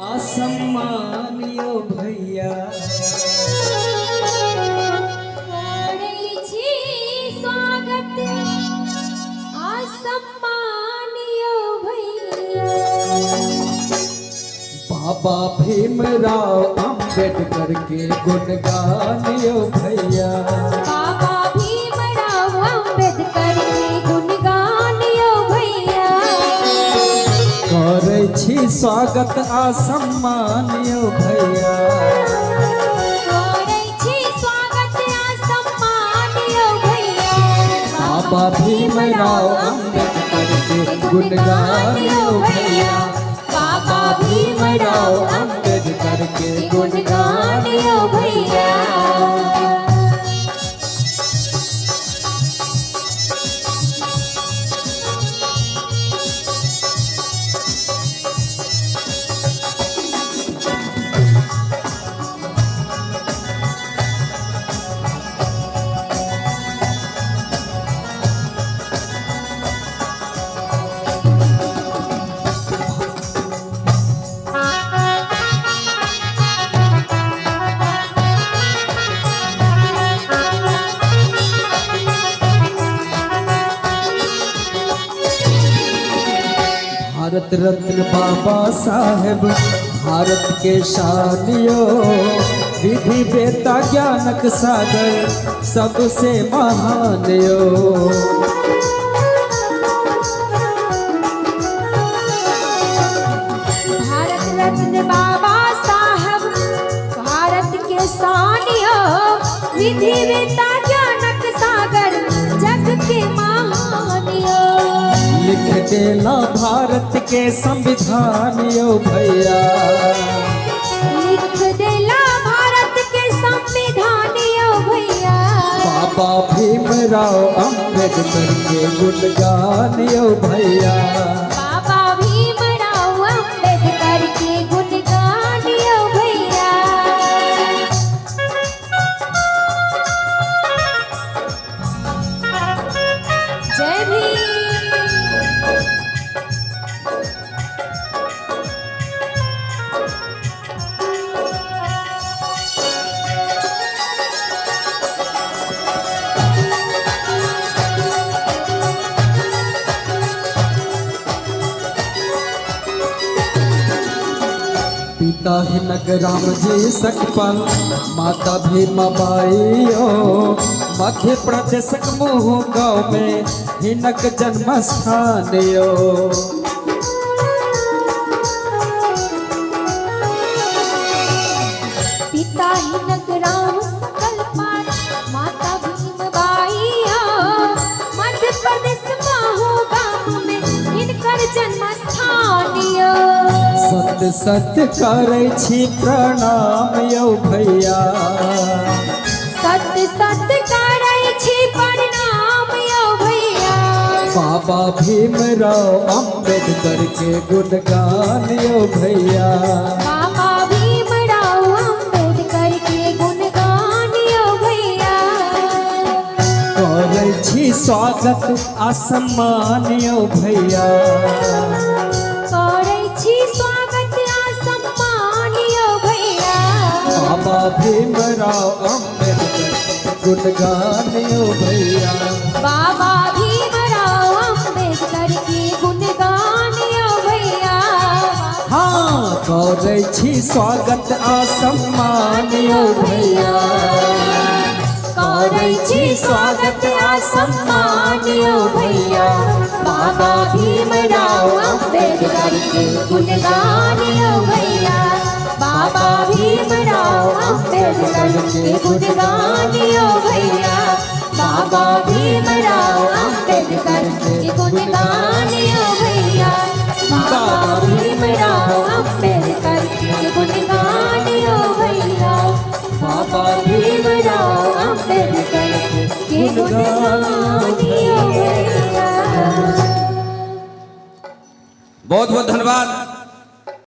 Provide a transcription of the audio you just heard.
आसमानियो भैया स्वागत आसमानियो भैया। बाबा भीमराव अंबेडकर के गुणगानियो भैया। बाबा भीमराव अंबेडकर के गुणगानियो भैया। करै छी स्वागत आसमानियो भैया। करै छी स्वागत आसमानियो भैया। बाबा भीमराव अंबेडकर के गुणगानियो भैया। बाबा भीमराव अंबेडकर के गुणगानियो भैया। भारत रत्न बाबा साहेब भारत के शानियो। विधि वेता ज्ञानक सागर सबसे महानियो। भारत रत्न बाबा साहब भारत के शानियो। विधि वेता ज्ञानक सागर जग के महानियो। लिख देला भारत के संविधान यो भैया। लिख देला भारत के संविधान यो भैया। बाबा भीमराव अंबेडकर के गुणगान यो भैया। बाबा भीमराव अंबेडकर के गुणगान यो भैया। जय भीम। पिता हिनक राम जी सकपाल माता भीमाबाईओ। मध्य प्रदेशक मुँह गाँव में हिनक जन्म स्थान यो। पिता हिनक राम सकलपाल माता भीमबाई। मध्य प्रदेश महू गाँव में हिनकर जन्म स्थान यो। सत्य सत्य करै छी प्रणाम यो भैया। सत्य सत्य करै छी प्रणाम यो भैया। बाबा भीमराव अंबेडकर के गुणगान यो भैया। बाबा भीमराव अंबेडकर के गुणगान यो भैया। करै छी स्वागत आसमान यो भैया। करै छी स्वागत आसमान यो भैया। बाबा भीमराव अंबेडकर गुणगान यो भैया। बाबा भीमराव अंबेडकर के गुणगान यो भैया। हाँ करै छी स्वागत आसमान यो भैया। करै छी स्वागत आसमान यो भैया। बाबा भीमराव अंबेडकर के गुणगान यो भैया। बाबा भीमराव अंबेडकर के गुणगान यो भैया। बाबा भीमराव अंबेडकर के गुणगान यो भैया। बाबा भीमराव अंबेडकर के गुणगान यो भैया। बाबा भीमराव अंबेडकर के गुणगान यो भैया। बहुत बहुत धन्यवाद।